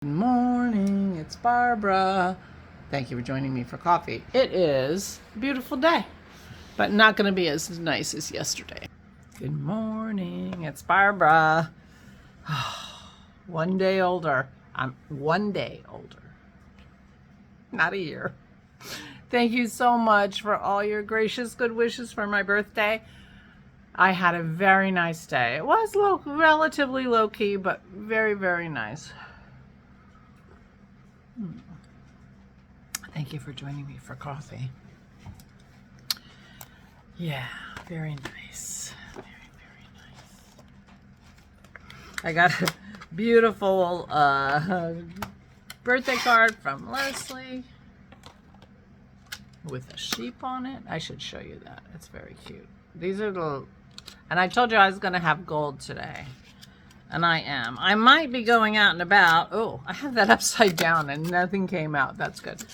Good morning, it's Barbara. Thank you for joining me for coffee. It is a beautiful day, but not going to be as nice as yesterday. Good morning, it's Barbara. One day older. I'm 1 day older, not a year. Thank you so much for all your gracious good wishes for my birthday. I had a very nice day. It was relatively low-key, but very, very nice. Thank you for joining me for coffee. Yeah, very nice. Very, very nice. I got a beautiful birthday card from Leslie with a sheep on it. I should show you that. It's very cute. These are the... And I told you I was going to have gold today. And I am. I might be going out and about. Oh, I have that upside down and nothing came out. That's good.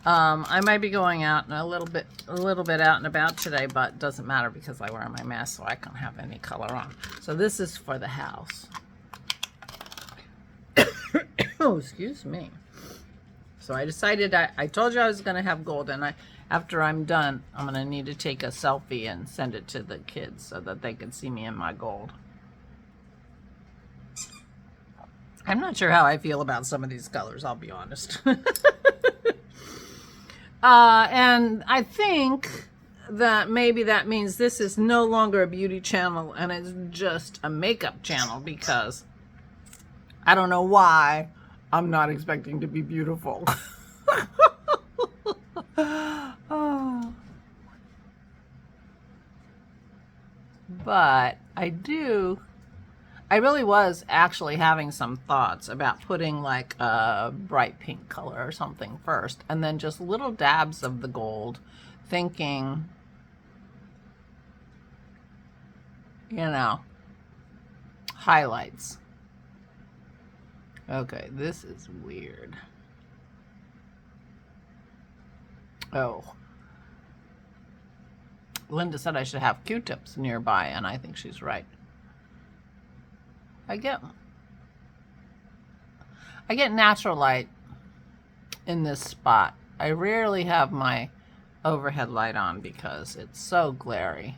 I might be going out and a little bit out and about today, but it doesn't matter because I wear my mask, so I can't have any color on. So this is for the house. Oh, excuse me. So I decided, I told you I was going to have gold, and after I'm done, I'm going to need to take a selfie and send it to the kids so that they can see me in my gold. I'm not sure how I feel about some of these colors, I'll be honest. And I think that maybe that means this is no longer a beauty channel and it's just a makeup channel, because I don't know why I'm not expecting to be beautiful. Oh. But I really was actually having some thoughts about putting like a bright pink color or something first, and then just little dabs of the gold, thinking, highlights. Okay, this is weird. Oh. Linda said I should have Q-tips nearby, and I think she's right. I get natural light in this spot. I rarely have my overhead light on because it's so glary.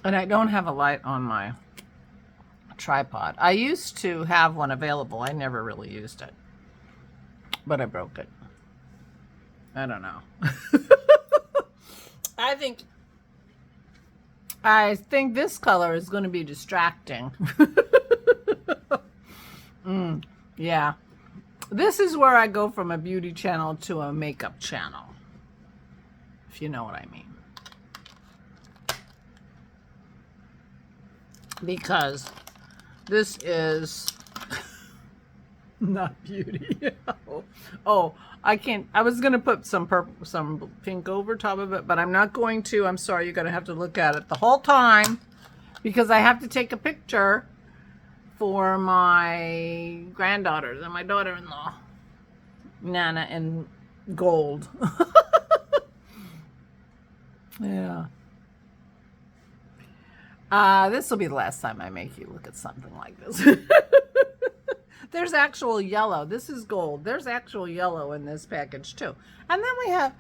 And I don't have a light on my tripod. I used to have one available. I never really used it, but I broke it. I don't know. I think this color is going to be distracting. Yeah. This is where I go from a beauty channel to a makeup channel, if you know what I mean. Because this is not beauty. Oh, I can't. I was going to put some purple, some pink over top of it, but I'm not going to. I'm sorry. You're going to have to look at it the whole time because I have to take a picture for my granddaughters and my daughter-in-law, Nana, in gold. Yeah. This will be the last time I make you look at something like this. There's actual yellow. This is gold. There's actual yellow in this package too. And then we have,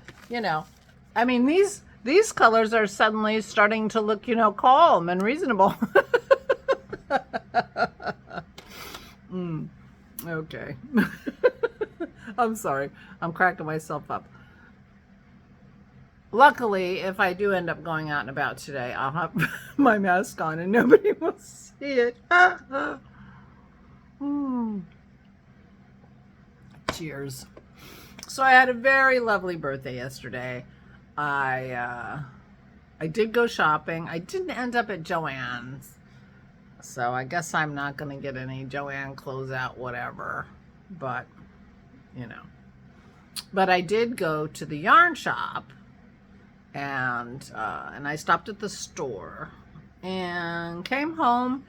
I mean, these colors are suddenly starting to look, calm and reasonable. Okay. I'm sorry. I'm cracking myself up. Luckily, if I do end up going out and about today, I'll have my mask on and nobody will see it. Cheers. So I had a very lovely birthday yesterday. I did go shopping. I didn't end up at Joann's, so I guess I'm not going to get any Joann closeout whatever, but but I did go to the yarn shop, and I stopped at the store and came home,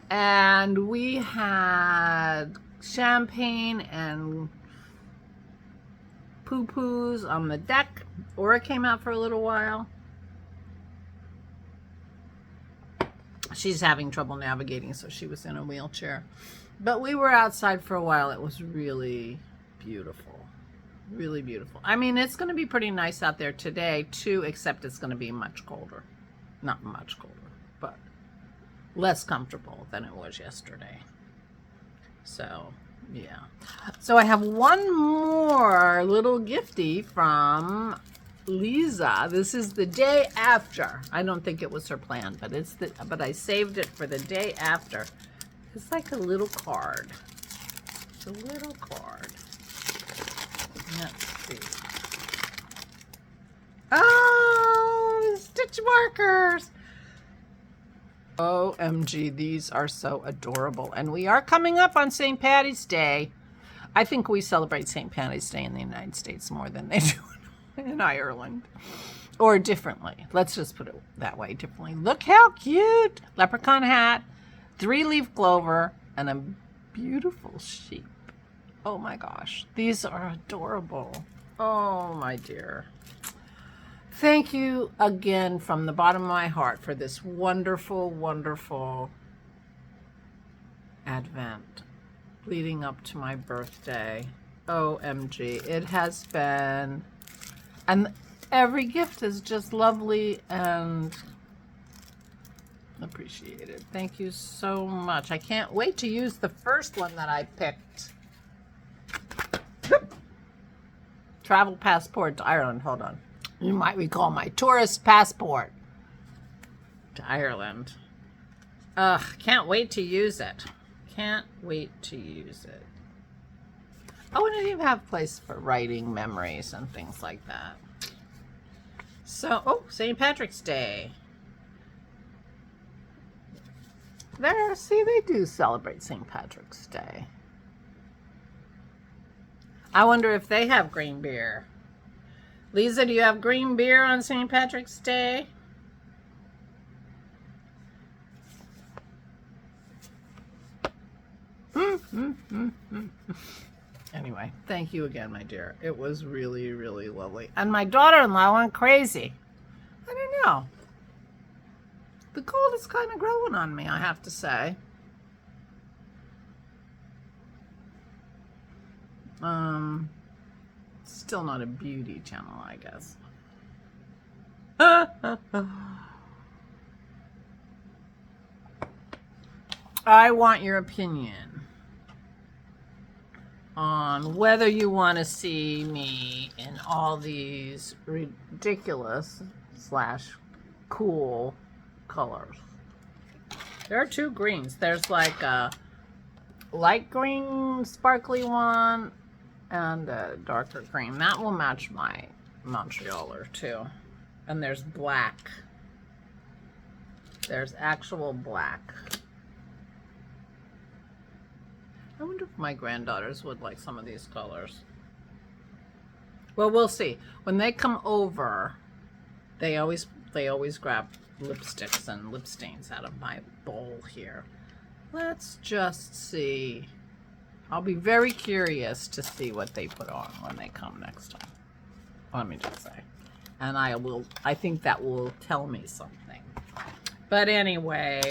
and we had champagne and poo-poos on the deck. Aura came out for a little while. She's having trouble navigating, so she was in a wheelchair. But we were outside for a while. It was really beautiful. Really beautiful. I mean, it's going to be pretty nice out there today, too, except it's going to be much colder. Not much colder, but less comfortable than it was yesterday. So, yeah. So I have one more little gifty from Lisa. This is the day after. I don't think it was her plan, but I saved it for the day after. It's like a little card. It's a little card. Let's see. Oh, stitch markers. OMG, these are so adorable. And we are coming up on St. Patty's Day. I think we celebrate St. Patty's Day in the United States more than they do in Ireland. Or differently. Let's just put it that way, differently. Look how cute. Leprechaun hat, 3-leaf clover, and a beautiful sheep. Oh my gosh. These are adorable. Oh my dear. Thank you again from the bottom of my heart for this wonderful, wonderful Advent leading up to my birthday. OMG. It has been, and every gift is just lovely and appreciated. Thank you so much. I can't wait to use the first one that I picked. Travel passport to Ireland. Hold on. You might recall my tourist passport to Ireland. Ugh, can't wait to use it. Can't wait to use it. Oh, and I even have a place for writing memories and things like that. So, oh, St. Patrick's Day. There, see, they do celebrate St. Patrick's Day. I wonder if they have green beer. Lisa, do you have green beer on St. Patrick's Day? Anyway, thank you again, my dear. It was really, really lovely. And my daughter-in-law went crazy. I don't know. The cold is kind of growing on me, I have to say. Still not a beauty channel, I guess. I want your opinion on whether you want to see me in all these ridiculous / cool colors. There are 2 greens. There's like a light green sparkly one and a darker green. That will match my Montrealer too. And there's black. There's actual black. I wonder if my granddaughters would like some of these colors. Well, we'll see. When they come over, they always grab lipsticks and lip stains out of my bowl here. Let's just see. I'll be very curious to see what they put on when they come next time. Let me just say. And I think that will tell me something. But anyway,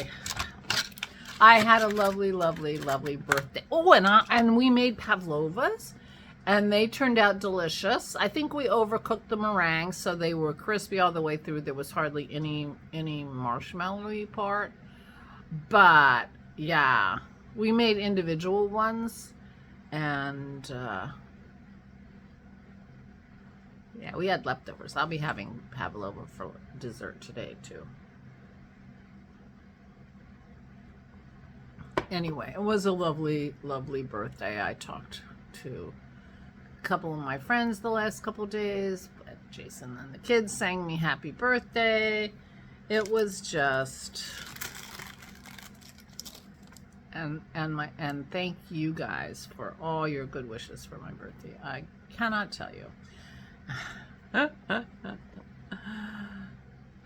I had a lovely, lovely, lovely birthday. Oh, and we made pavlovas, and they turned out delicious. I think we overcooked the meringue, so they were crispy all the way through. There was hardly any marshmallowy part. But yeah, we made individual ones, and yeah, we had leftovers. I'll be having pavlova for dessert today too. Anyway, it was a lovely, lovely birthday. I talked to a couple of my friends the last couple of days, but Jason and the kids sang me happy birthday. It was just, and thank you guys for all your good wishes for my birthday. I cannot tell you.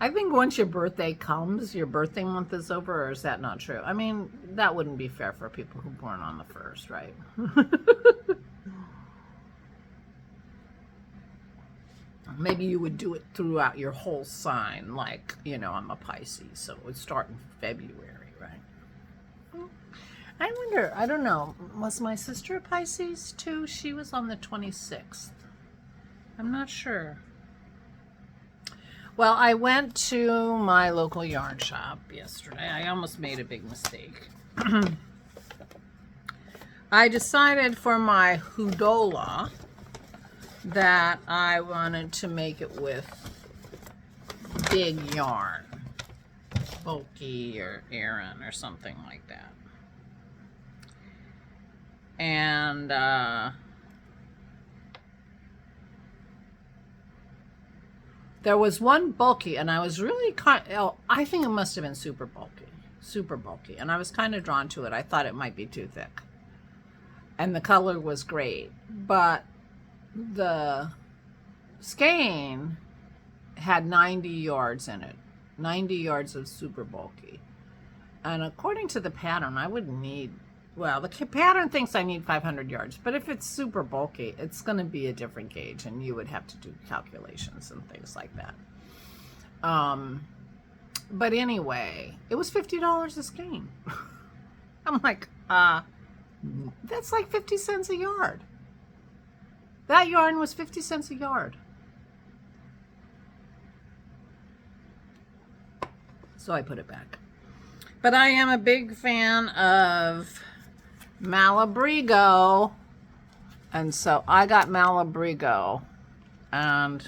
I think once your birthday comes, your birthday month is over, or is that not true? I mean, that wouldn't be fair for people who were born on the 1st, right? Maybe you would do it throughout your whole sign, like, you know, I'm a Pisces, so it would start in February, right? I wonder, I don't know, was my sister a Pisces too? She was on the 26th. I'm not sure. Well, I went to my local yarn shop yesterday. I almost made a big mistake. I decided for my Hudola that I wanted to make it with big yarn, bulky or Aran or something like that. And there was one bulky, and I was really I think it must have been super bulky, and I was kind of drawn to it. I thought it might be too thick, and the color was great, but the skein had 90 yards in it, 90 yards of super bulky, and according to the pattern, I wouldn't need, well, the pattern thinks I need 500 yards, but if it's super bulky, it's going to be a different gauge, and you would have to do calculations and things like that. But anyway, it was $50 a skein. I'm like, that's like 50 cents a yard. That yarn was 50 cents a yard. So I put it back. But I am a big fan of Malabrigo, and so I got Malabrigo, and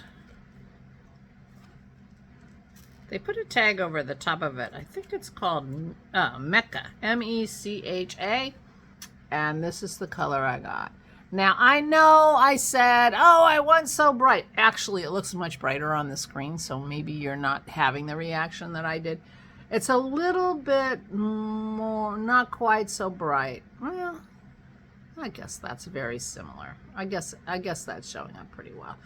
they put a tag over the top of it. I think it's called Mecha, M-E-C-H-A, and this is the color I got. Now, I know I said, oh, I want so bright. Actually, it looks much brighter on the screen, so maybe you're not having the reaction that I did. It's a little bit more, not quite so bright. Well, I guess that's very similar. I guess that's showing up pretty well.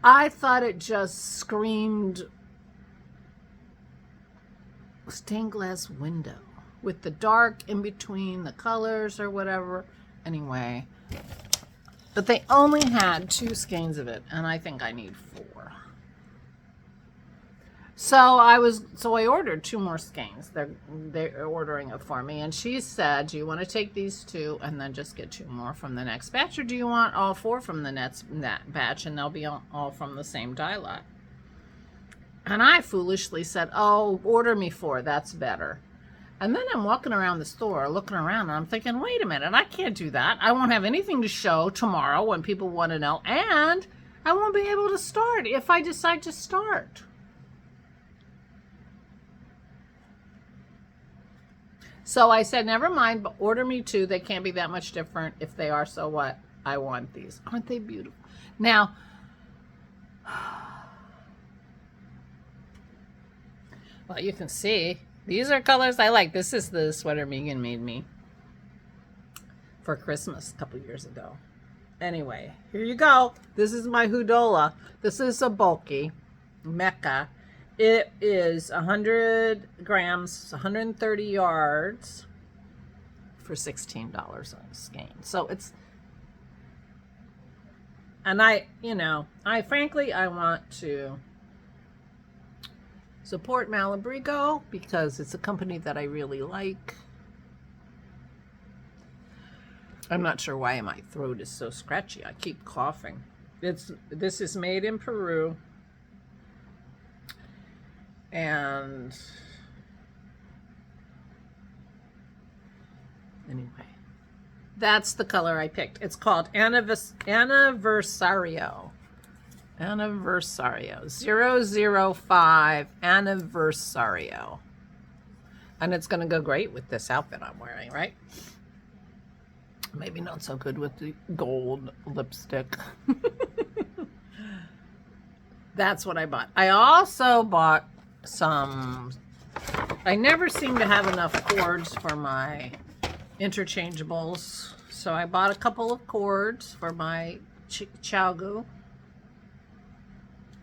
I thought it just screamed stained glass window with the dark in between the colors or whatever. Anyway, but they only had 2 skeins of it, and I think I need 4. So I ordered 2 more skeins. They're ordering it for me, and she said, "Do you want to take these 2 and then just get 2 more from the next batch, or do you want all 4 from the next batch and they'll be all from the same dye lot?" And I foolishly said, "Oh, order me 4. That's better." And then I'm walking around the store, looking around, and I'm thinking, wait a minute, I can't do that. I won't have anything to show tomorrow when people want to know, and I won't be able to start if I decide to start. So I said, never mind, but order me 2. They can't be that much different. If they are, so what? I want these. Aren't they beautiful? Now, well, you can see, these are colors I like. This is the sweater Megan made me for Christmas a couple years ago. Anyway, here you go. This is my Hudola. This is a bulky Mecha. It is 100 grams, 130 yards for $16 on a skein. So it's, and I frankly, I want to support Malabrigo because it's a company that I really like. I'm not sure why my throat is so scratchy. I keep coughing. This is made in Peru. And anyway, that's the color I picked. It's called Anniversario. Anniversario. 005 Anniversario. And it's going to go great with this outfit I'm wearing, right? Maybe not so good with the gold lipstick. That's what I bought. I also bought I never seem to have enough cords for my interchangeables, so I bought a couple of cords for my Chagu,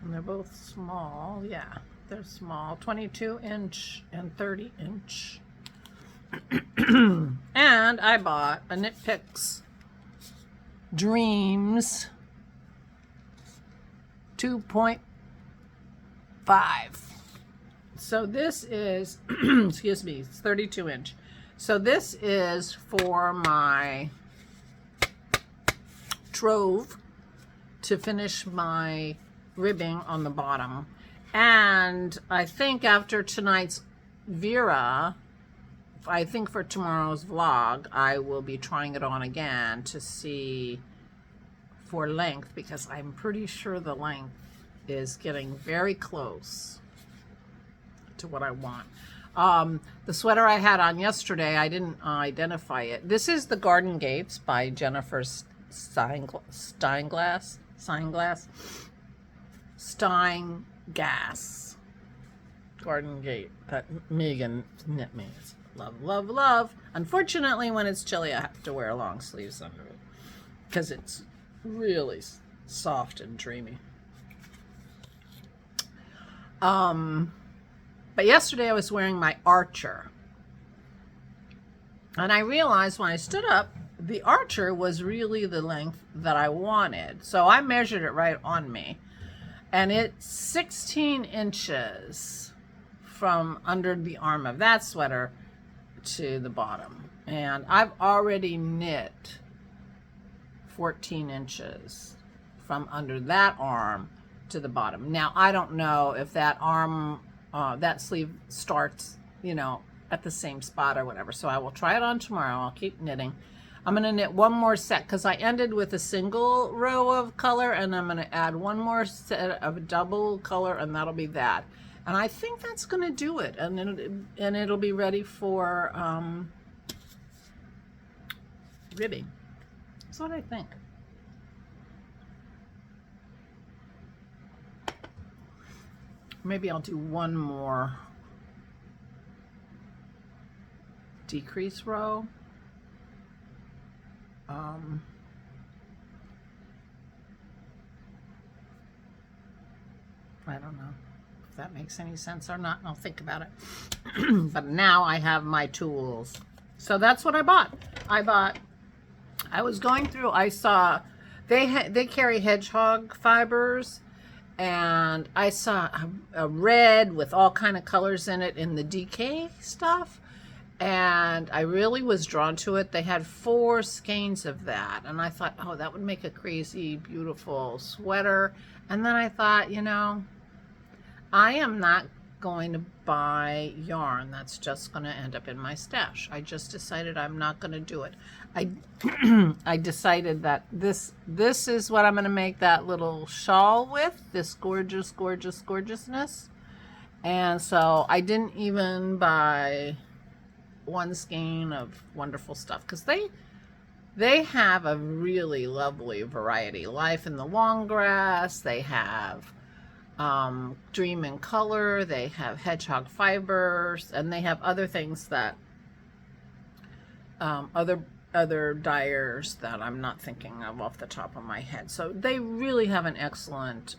and they're both small. Yeah, they're small, 22 inch and 30 inch. And I bought a Knit Picks Dreams 2.5. So this is, excuse me, it's 32 inch. So this is for my trove to finish my ribbing on the bottom. And I think after tonight's Vera, I think for tomorrow's vlog, I will be trying it on again to see for length, because I'm pretty sure the length is getting very close to what I want. The sweater I had on yesterday, I didn't identify it. This is the Garden Gates by Jennifer Steinglass. Garden Gate that Megan knit me. It's love, love, love. Unfortunately, when it's chilly, I have to wear long sleeves under it because it's really soft and dreamy. But yesterday I was wearing my Archer, and I realized when I stood up, the Archer was really the length that I wanted. So I measured it right on me, and it's 16 inches from under the arm of that sweater to the bottom. And I've already knit 14 inches from under that arm to the bottom. Now, I don't know if that arm, that sleeve starts, you know, at the same spot or whatever. So I will try it on tomorrow. I'll keep knitting. I'm going to knit one more set because I ended with a single row of color, and I'm going to add one more set of double color, and that'll be that. And I think that's going to do it. And it'll be ready for ribbing. That's what I think. Maybe I'll do one more decrease row. I don't know if that makes any sense or not. I'll think about it. But now I have my tools. So that's what I bought. I was going through, I saw they carry hedgehog fibers, and I saw a red with all kind of colors in it in the DK stuff, and I really was drawn to it. They had 4 skeins of that, and I thought, oh, that would make a crazy beautiful sweater. And then I thought, you know, I am not going to buy yarn that's just going to end up in my stash. I just decided I'm not going to do it. I decided that this is what I'm going to make that little shawl with, this gorgeous, gorgeous, gorgeousness. And so I didn't even buy 1 skein of wonderful stuff, because they have a really lovely variety. Life in the Long Grass, they have Dream in Color, they have hedgehog fibers, and they have other things that other dyers that I'm not thinking of off the top of my head. So they really have an excellent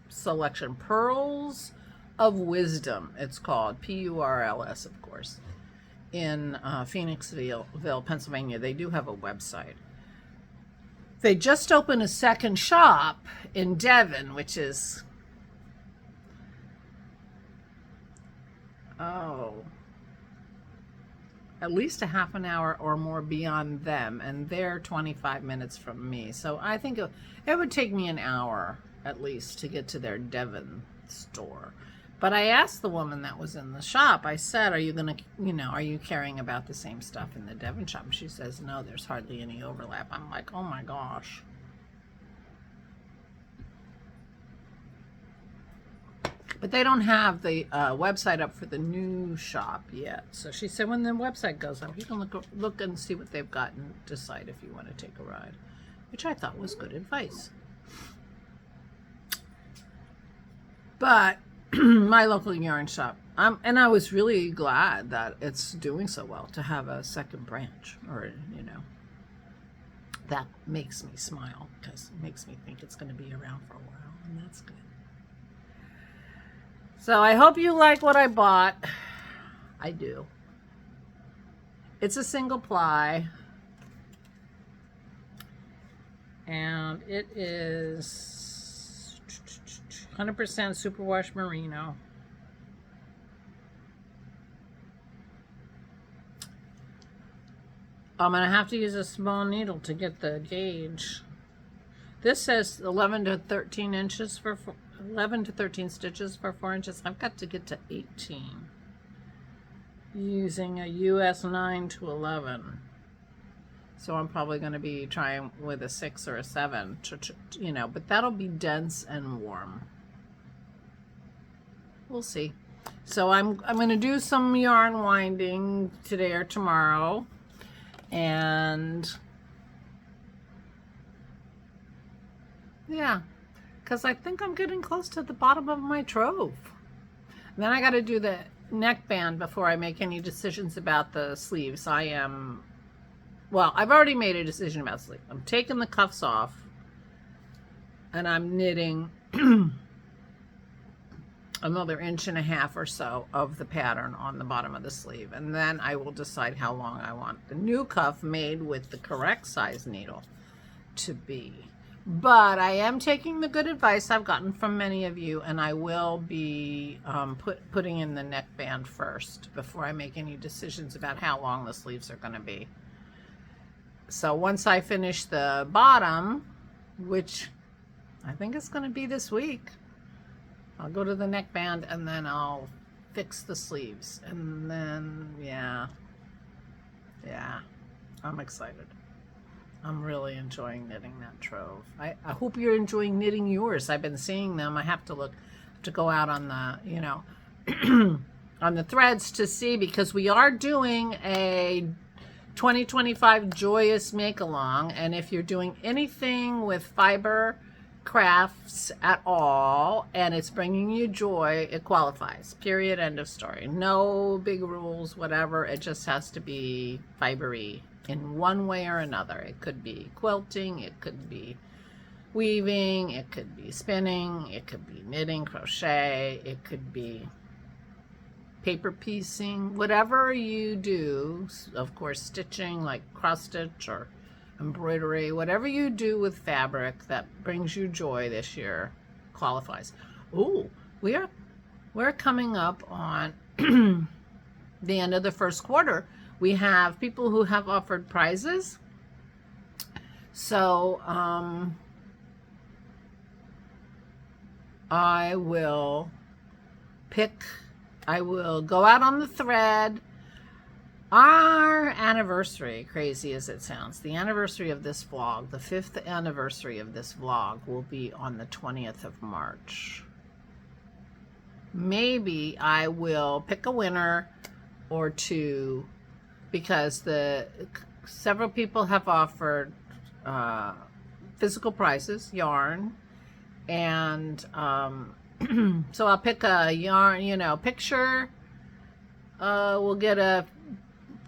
selection. Pearls of Wisdom, it's called, Purls, of course, in Phoenixville, Pennsylvania. They do have a website. They just opened a second shop in Devon, which is at least a half an hour or more beyond them, and they're 25 minutes from me. So I think it would take me an hour at least to get to their Devon store. But I asked the woman that was in the shop, I said, are you going to, you know, are you caring about the same stuff in the Devon shop? And she says, no, there's hardly any overlap. I'm like, oh my gosh. But they don't have the website up for the new shop yet. So she said when the website goes up, you can look and see what they've got and decide if you want to take a ride, which I thought was good advice. But my local yarn shop, and I was really glad that it's doing so well to have a second branch, or, you know, that makes me smile because it makes me think it's going to be around for a while, and that's good. So I hope you like what I bought. I do. It's a single ply, and it is 100% superwash merino. I'm going to have to use a small needle to get the gauge. This says 11 to 13 inches for 11 to 13 stitches for 4 inches. I've got to get to 18 using a US 9 to 11. So I'm probably going to be trying with a 6 or a 7, you know, but that'll be dense and warm. We'll see. So I'm going to do some yarn winding today or tomorrow. And yeah, because I think I'm getting close to the bottom of my trove. And then I got to do the neckband before I make any decisions about the sleeves. Well, I've already made a decision about sleeve. I'm taking the cuffs off and I'm knitting another 1.5 inches or so of the pattern on the bottom of the sleeve, and then I will decide how long I want the new cuff made with the correct size needle to be. But I am taking the good advice I've gotten from many of you, and I will be putting in the neckband first before I make any decisions about how long the sleeves are going to be. So once I finish the bottom, which I think is going to be this week, I'll go to the neckband and then I'll fix the sleeves. And then, yeah, I'm excited. I'm really enjoying knitting that trove. I hope you're enjoying knitting yours. I've been seeing them. I have to go out on the, you know, on the threads to see, because we are doing a 2025 Joyous Make-Along. And if you're doing anything with fiber crafts at all and it's bringing you joy, it qualifies. Period. End of story. No big rules, whatever. It just has to be fibery in one way or another. It could be quilting, it could be weaving, it could be spinning, it could be knitting, crochet, it could be paper piecing, whatever you do. Of course, stitching like cross stitch or embroidery, whatever you do with fabric that brings you joy this year qualifies. Oh, we're coming up on the end of the first quarter. We have people who have offered prizes. So I will go out on the thread. Our anniversary, crazy as it sounds, the anniversary of this vlog, the 5th anniversary of this vlog, will be on the 20th of March. Maybe I will pick a winner or two, because several people have offered physical prizes, yarn, and so I'll pick a yarn, you know, picture. We'll get a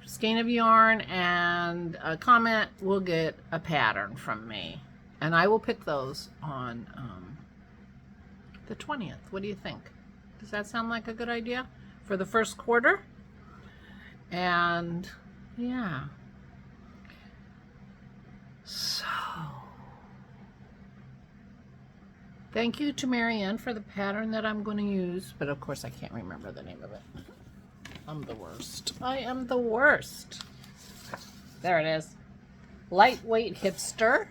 skein of yarn, and a comment will get a pattern from me, and I will pick those on the 20th. What do you think? Does that sound like a good idea for the first quarter? And yeah, so thank you to Marianne for the pattern that I'm going to use, but of course I can't remember the name of it. I'm the worst. I am the worst. There it is. Lightweight Hipster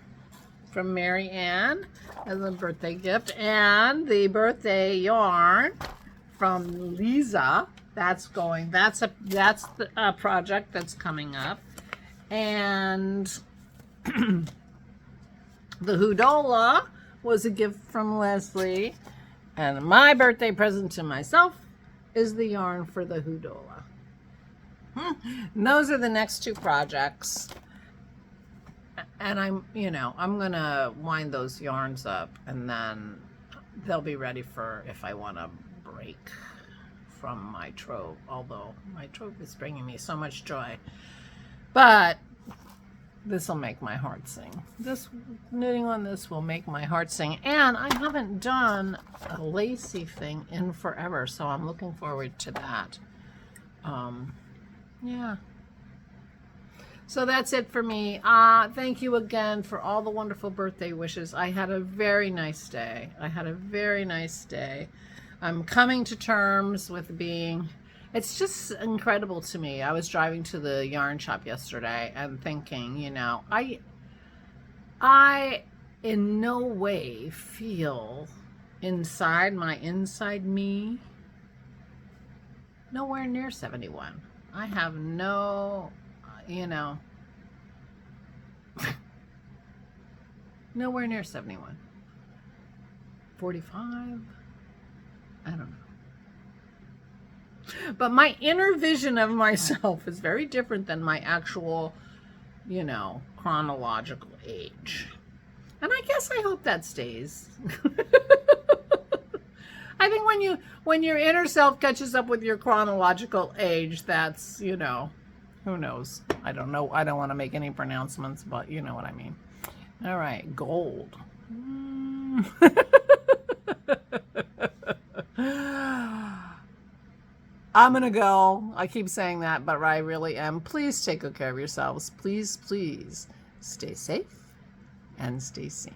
from Marianne as a birthday gift. And the birthday yarn from Lisa. That's a project that's coming up. And the Hoodola was a gift from Leslie. And my birthday present to myself is the yarn for the Hoodola. And those are the next two projects. And I'm gonna wind those yarns up, and then they'll be ready for if I want to break from my trove. Although my trove is bringing me so much joy, but this will make my heart sing. This knitting on this will make my heart sing. And I haven't done a lacy thing in forever, so I'm looking forward to that. Yeah. So that's it for me. Thank you again for all the wonderful birthday wishes. I had a very nice day. I'm coming to terms with being, it's just incredible to me. I was driving to the yarn shop yesterday and thinking, you know, I in no way feel inside me nowhere near 71. I have no, you know, nowhere near 71. 45? I don't know. But my inner vision of myself is very different than my actual, you know, chronological age. And I guess I hope that stays. I think when your inner self catches up with your chronological age, that's, you know, who knows? I don't know. I don't want to make any pronouncements, but you know what I mean. All right, gold. I'm going to go. I keep saying that, but I really am. Please take good care of yourselves. Please, please stay safe and stay sane.